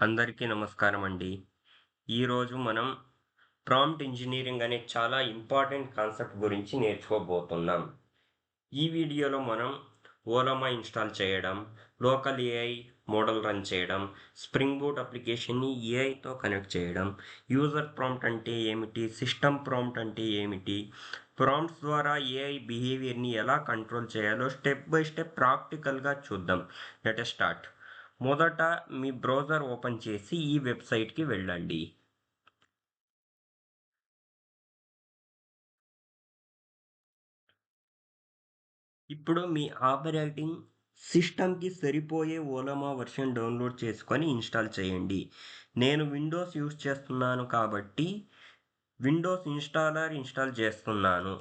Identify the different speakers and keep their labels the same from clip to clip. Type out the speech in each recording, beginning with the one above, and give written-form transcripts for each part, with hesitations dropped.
Speaker 1: అందరికీ నమస్కారం అండి. ఈరోజు మనం ప్రాంప్ట్ ఇంజనీరింగ్ అనే చాలా ఇంపార్టెంట్ కాన్సెప్ట్ గురించి నేర్చుకోబోతున్నాం. ఈ వీడియోలో మనం ఓలమా ఇన్స్టాల్ చేయడం, లోకల్ ఏఐ మోడల్ రన్ చేయడం, స్ప్రింగ్ బూట్ అప్లికేషన్ని ఏఐతో కనెక్ట్ చేయడం, యూజర్ ప్రాంప్ట్ అంటే ఏమిటి, సిస్టమ్ ప్రాంప్ట్ అంటే ఏమిటి, ప్రాంప్ట్స్ ద్వారా ఏఐ బిహేవియర్ని ఎలా కంట్రోల్ చేయాలో స్టెప్ బై స్టెప్ ప్రాక్టికల్గా చూద్దాం. Let us start. మొదట మీ బ్రౌజర్ ఓపెన్ చేసి ఈ వెబ్సైట్కి వెళ్ళండి. ఇప్పుడు మీ ఆపరేటింగ్ సిస్టమ్కి సరిపోయే ఓలమా వర్షన్ డౌన్లోడ్ చేసుకొని ఇన్స్టాల్ చేయండి. నేను విండోస్ యూస్ చేస్తున్నాను కాబట్టి విండోస్ ఇన్స్టాలర్ ఇన్స్టాల్ చేస్తున్నాను.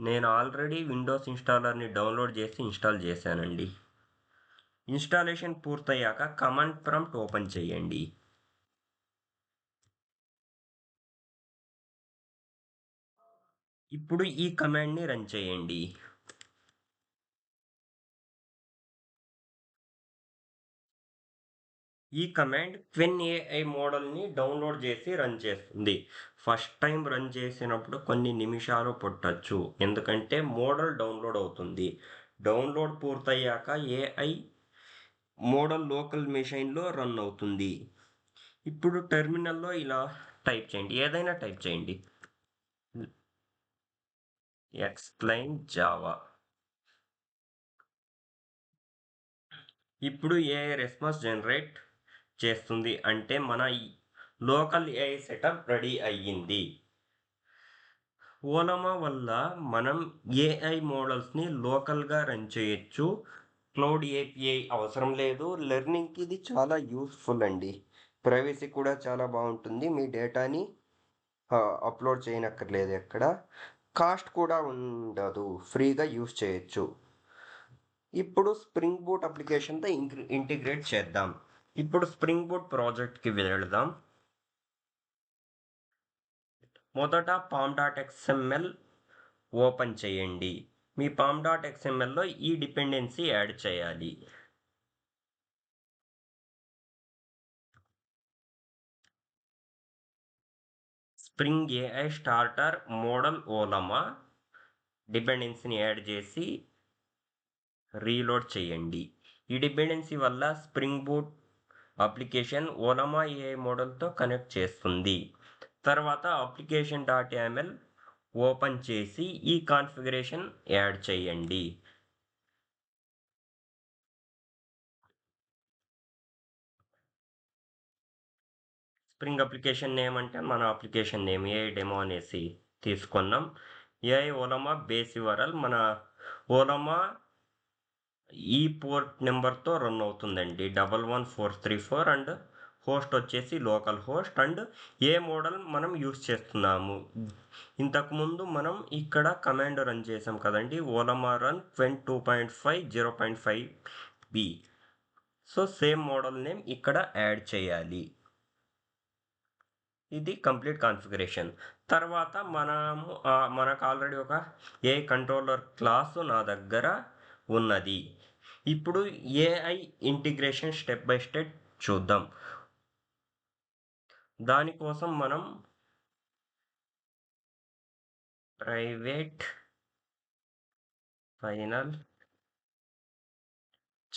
Speaker 1: నేను ఆల్రెడీ విండోస్ ఇన్స్టాలర్ని డౌన్లోడ్ చేసి ఇన్స్టాల్ చేశానండి. ఇన్స్టాలేషన్ పూర్తయ్యాక కమాండ్ ప్రాంప్ట్ ఓపెన్ చేయండి. ఇప్పుడు ఈ కమాండ్ని రన్ చేయండి. ఈ కమాండ్ క్వెన్ ఏఐ మోడల్ని డౌన్లోడ్ చేసి రన్ చేస్తుంది. ఫస్ట్ టైం రన్ చేసినప్పుడు కొన్ని నిమిషాలు పట్టొచ్చు, ఎందుకంటే మోడల్ డౌన్లోడ్ అవుతుంది. డౌన్లోడ్ పూర్తయ్యాక ఏఐ మోడల్ లోకల్ మెషిన్లో రన్ అవుతుంది. ఇప్పుడు టెర్మినల్లో ఇలా టైప్ చేయండి, ఏదైనా టైప్ చేయండి. Explain Java. ఇప్పుడు ఏఐ రెస్పాన్స్ జనరేట్ చేస్తుంది, అంటే మన లోకల్ ఏఐ సెటప్ రెడీ అయ్యింది. ఓలమా వల్ల మనం ఏఐ మోడల్స్ని లోకల్గా రన్ చేయొచ్చు. క్లౌడ్ ఏపీఐ అవసరం లేదు. లెర్నింగ్కి ఇది చాలా యూస్ఫుల్ అండి. ప్రైవసీ కూడా చాలా బాగుంటుంది. మీ డేటాని అప్లోడ్ చేయనక్కర్లేదు ఎక్కడ. కాస్ట్ కూడా ఉండదు, ఫ్రీగా యూస్ చేయొచ్చు. ఇప్పుడు స్ప్రింగ్ బూట్ అప్లికేషన్తో ఇంటిగ్రేట్ చేద్దాం. ఇప్పుడు స్ప్రింగ్ బూట్ ప్రాజెక్ట్కి వెళ్దాం. మొదట pom.xml ఓపెన్ చేయండి. మీ pom.xmlలో ఈ డిపెండెన్సీ యాడ్ చేయాలి. Spring AI starter model Ollama డిపెండెన్సీని యాడ్ చేసి రీలోడ్ చేయండి. ఈ డిపెండెన్సీ వల్ల Spring Boot application Ollama AI మోడల్తో కనెక్ట్ చేస్తుంది. తర్వాత application.yaml ఓపెన్ చేసి ఈ కాన్ఫిగరేషన్ యాడ్ చేయండి. స్ప్రింగ్ అప్లికేషన్ నేమ్ అంటే మన అప్లికేషన్ నేమ్ ఏఐ డెమో అనేసి తీసుకున్నాం. ఏఐ ఓలమా బేస్ యూఆర్ఎల్ మన ఓలమా ఈ పోర్ట్ నెంబర్తో రన్ అవుతుందండి, 11434. అండ్ హోస్ట్ వచ్చేసి లోకల్ హోస్ట్. అండ్ ఏ మోడల్ మనం యూస్ చేస్తున్నాము, ఇంతకుముందు మనం ఇక్కడ కమాండ్ రన్ చేసాం కదండి, Ollama run Qwen 2.5 0.5b. So same model name ఇక్కడ యాడ్ చేయాలి. ఇది కంప్లీట్ కాన్ఫిగరేషన్. తర్వాత మనకు ఆల్రెడీ ఒక ఏ కంట్రోలర్ క్లాసు నా దగ్గర ఉన్నది. ఇప్పుడు AI integration step by step చూద్దాం. దానికోసం మనం ప్రైవేట్ ఫైనల్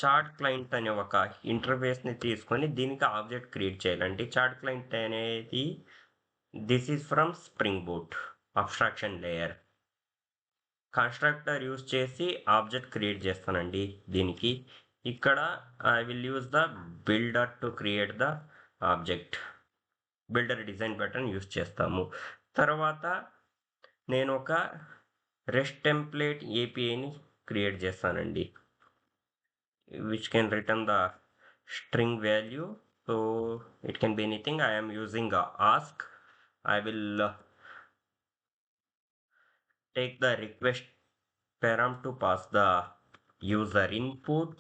Speaker 1: చాట్ క్లయింట్ అనే ఒక ఇంటర్ఫేస్ని తీసుకొని దీనికి ఆబ్జెక్ట్ క్రియేట్ చేయాలండి. చాట్ క్లయింట్ అనేది this is from spring boot abstraction layer. Constructor use చేసి ఆబ్జెక్ట్ క్రియేట్ చేస్తానండి. దీనికి ఇక్కడ I will use the builder to create the object. Builder design button use చేస్తాము. తర్వాత నేను ఒక రెస్ట్ టెంప్లేట్ ఏపీఐని క్రియేట్ చేస్తానండి, which can return the string value. So it can be anything. I am using ask. I will take the request param to pass the user input.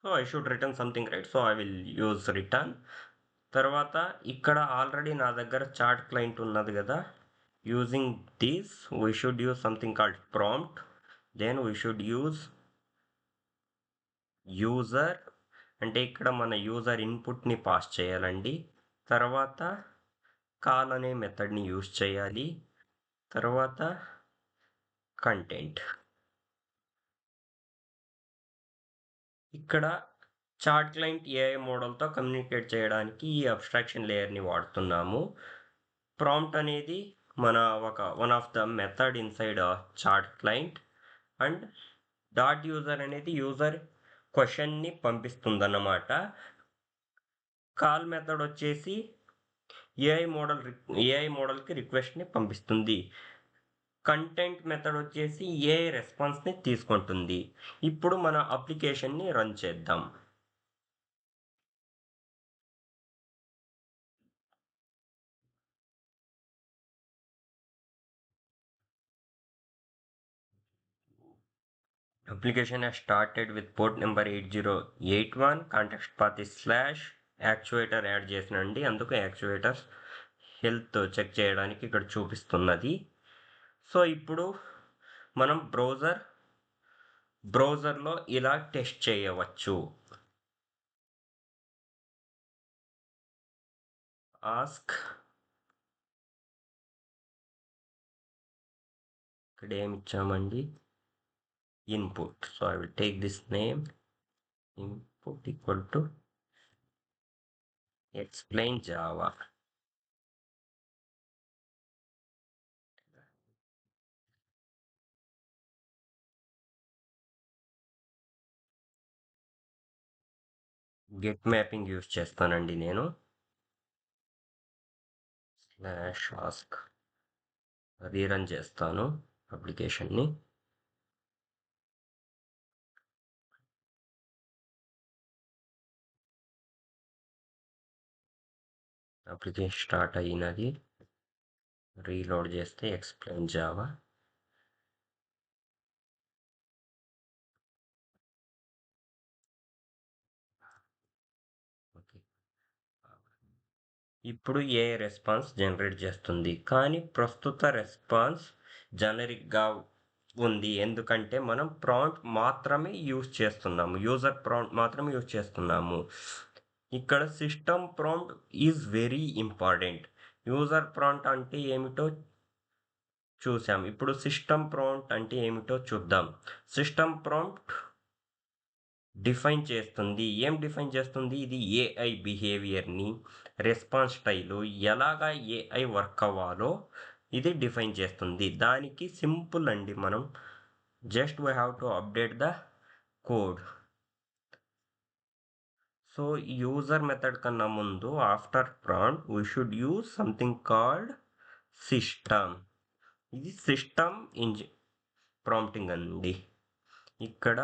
Speaker 1: So I should return something, right? So I will use return. తర్వాత ఇక్కడ already నా దగ్గర chat client ఉన్నది కదా, using this we should use something called prompt. Then we should use user అంటే ఇక్కడ మన user ఇన్పుట్ని pass చేయాలండి. తర్వాత కాల్ అనే మెథడ్ని యూజ్ చేయాలి. తర్వాత కంటెంట్. ఇక్కడ చాట్ క్లయింట్ ఏఐ మోడల్తో కమ్యూనికేట్ చేయడానికి ఈ అబ్స్ట్రాక్షన్ లేయర్ని వాడుతున్నాము. ప్రాంప్ట్ అనేది మన one of the method inside chat client and dot user అనేది యూజర్ క్వశ్చన్ని పంపిస్తుందన్నమాట. కాల్ మెథడ్ వచ్చేసి ఏఐ మోడల్కి రిక్వెస్ట్ని పంపిస్తుంది. కంటెంట్ మెథడ్ వచ్చేసి ఏఐ రెస్పాన్స్ని తీసుకుంటుంది. ఇప్పుడు మన అప్లికేషన్ని రన్ చేద్దాం. Application has started with port number 8081, context path is / actuator add చేసినండి, అందుకు యాక్చువేటర్ హెల్త్ చెక్ చేయడానికి ఇక్కడ చూపిస్తున్నది. సో ఇప్పుడు మనం బ్రౌజర్లో ఇలా టెస్ట్ చేయవచ్చు. ఆస్క్ ఇక్కడ ఏమి ఇచ్చామండి, input. So I will take this name, input equal to explain Java. Get mapping use చేస్తానండి నేను. /ask రీరన్ చేస్తాను అప్లికేషన్ని. అప్లికేషన్ స్టార్ట్ అయినది. రీలోడ్ చేస్తే ఎక్స్ప్లెయిన్ జావా. ఓకే, ఇప్పుడు ఏ రెస్పాన్స్ జనరేట్ చేస్తుంది, కానీ ప్రస్తుత రెస్పాన్స్ జనరిక్గా ఉంది. ఎందుకంటే మనం ప్రాంప్ట్ మాత్రమే యూజ్ చేస్తున్నాము, యూజర్ ప్రాంప్ట్ మాత్రమే యూజ్ చేస్తున్నాము. ఇక్కడ system prompt is very important. User prompt అంటే ఏమిటో చూసాం, ఇప్పుడు సిస్టమ్ ప్రాంప్ట్ అంటే ఏమిటో చూద్దాం. సిస్టమ్ ప్రాంప్ట్ డిఫైన్ చేస్తుంది. ఏం డిఫైన్ చేస్తుంది? ఇది ఏఐ బిహేవియర్ని, రెస్పాన్స్ స్టైలు, ఎలాగా ఏఐ వర్క్ అవ్వాలో ఇది డిఫైన్ చేస్తుంది. దానికి సింపుల్ అండి, మనం just we have to update the code. So user method కన్నా ముందు after prompt we should use something called system. ఇది సిస్టమ్ ప్రాంప్టింగ్ అండి. ఇక్కడ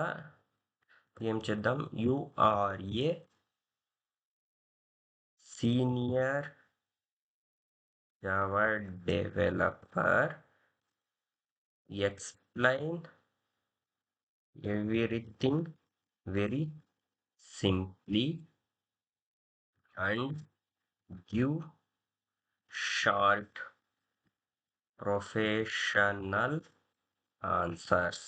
Speaker 1: ఏం చేద్దాం, you are a senior Java developer explain everything very simply and give short professional answers.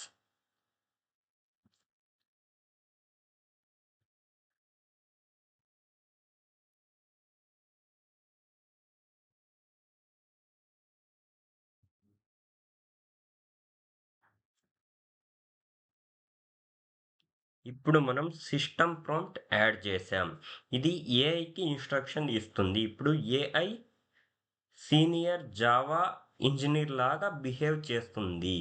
Speaker 1: ఇప్పుడు మనం system prompt add చేసాం. ఇది ఏఐకి ఇన్స్ట్రక్షన్ ఇస్తుంది. ఇప్పుడు ఏఐ సీనియర్ జావా ఇంజనీర్ లాగా బిహేవ్ చేస్తుంది.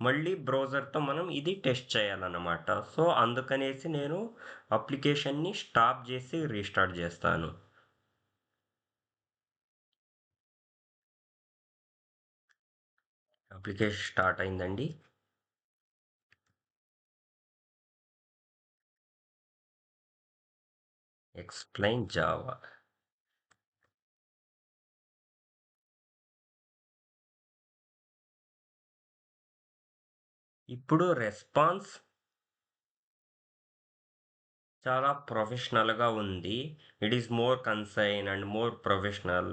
Speaker 1: మళ్ళీ బ్రౌజర్తో మనం ఇది టెస్ట్ చేయాలన్నమాట. సో అందుకనేసి నేను అప్లికేషన్ని స్టాప్ చేసి రీస్టార్ట్ చేస్తాను. అప్లికేషన్ స్టార్ట్ అయిందండి. Explain Java. ఇప్పుడు రెస్పాన్స్ చాలా ప్రొఫెషనల్గా ఉంది. It is more concise and more professional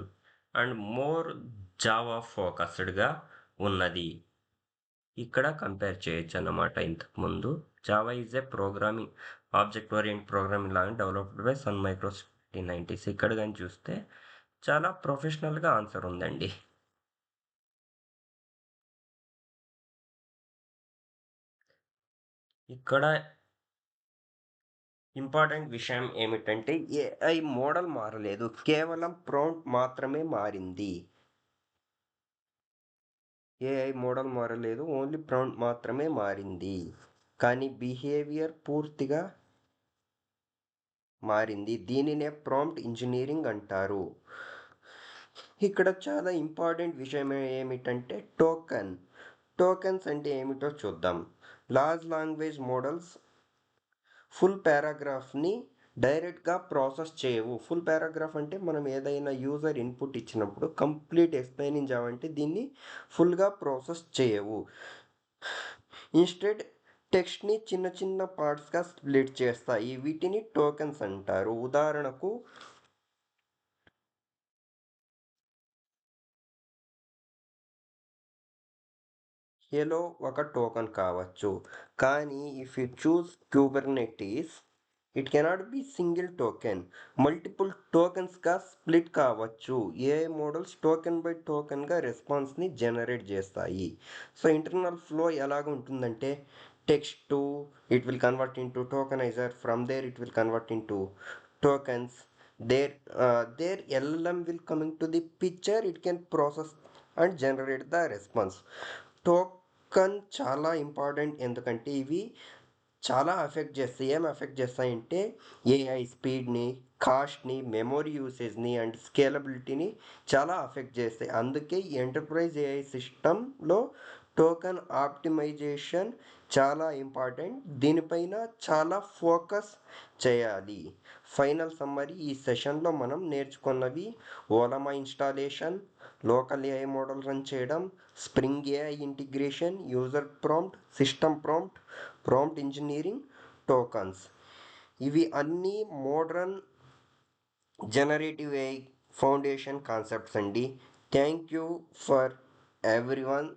Speaker 1: and more Java ఫోకస్డ్గా ఉన్నది. ఇక్కడ కంపేర్ చేయొచ్చు అన్నమాట. ఇంతకుముందు Java is a programming object oriented programming లాగా developed by Sun Micros 1990s. ఇక్కడ కానీ చూస్తే చాలా ప్రొఫెషనల్గా ఆన్సర్ ఉందండి. ఇక్కడ ఇంపార్టెంట్ విషయం ఏమిటంటే ఏఐ మోడల్ మారలేదు, కేవలం ప్రాంప్ట్ మాత్రమే మారింది. ఏఐ మోడల్ మారలేదు, ఓన్లీ ప్రాంప్ట్ మాత్రమే మారింది. కానీ బిహేవియర్ పూర్తిగా మారింది. దీనినే ప్రాంప్ట్ ఇంజనీరింగ్ అంటారు. ఇక్కడ చాలా ఇంపార్టెంట్ విషయం ఏమిటంటే టోకెన్స్ అంటే ఏమిటో చూద్దాం. లార్జ్ లాంగ్వేజ్ మోడల్స్ ఫుల్ పారాగ్రాఫ్ని డైరెక్ట్గా ప్రాసెస్ చేయవు. ఫుల్ పారాగ్రాఫ్ అంటే మనం ఏదైనా యూజర్ ఇన్పుట్ ఇచ్చినప్పుడు కంప్లీట్ ఎక్స్ప్లెయినింగ్ జావా అంటే దీన్ని ఫుల్గా ప్రాసెస్ చేయవు. ఇన్స్టెడ్ టెక్స్ట్ని చిన్న చిన్న పార్ట్స్గా స్ప్లిట్ చేస్తాయి. వీటిని టోకెన్స్ అంటారు. ఉదాహరణకు హేలో ఒక టోకెన్ కావచ్చు. కానీ if you choose Kubernetes, it cannot be single token, multiple టోకెన్స్గా స్ప్లిట్ కావచ్చు. ఏఐ మోడల్స్ టోకెన్ బై టోకెన్గా రెస్పాన్స్ని జనరేట్ చేస్తాయి. సో ఇంటర్నల్ ఫ్లో ఎలాగ ఉంటుందంటే text to it will convert into tokenizer, from there it will convert into tokens. Their LLM will coming to the picture, it can process and generate the response. Token చాలా important, ఎందుకంటే ఇవి చాలా effect చేస్తాయి. ఏం effect చేస్తాయంటే AI స్పీడ్ని, కాస్ట్ని, memory యూసేజ్ని అండ్ స్కేలబిలిటీని చాలా ఎఫెక్ట్ చేస్తాయి. అందుకే ఎంటర్ప్రైజ్ ఏఐ సిస్టంలో టోకెన్ ఆప్టిమైజేషన్ చాలా ఇంపార్టెంట్. దీనిపైన చాలా ఫోకస్ చేయాలి. ఫైనల్ సమ్మరీ, ఈ సెషన్లో మనం నేర్చుకున్నవి Ollama installation, local AI model run చేయడం, Spring AI integration, user prompt, system prompt, prompt engineering, tokens. ఇవి అన్నీ modern generative AI foundation concepts అండి. Thank you for everyone.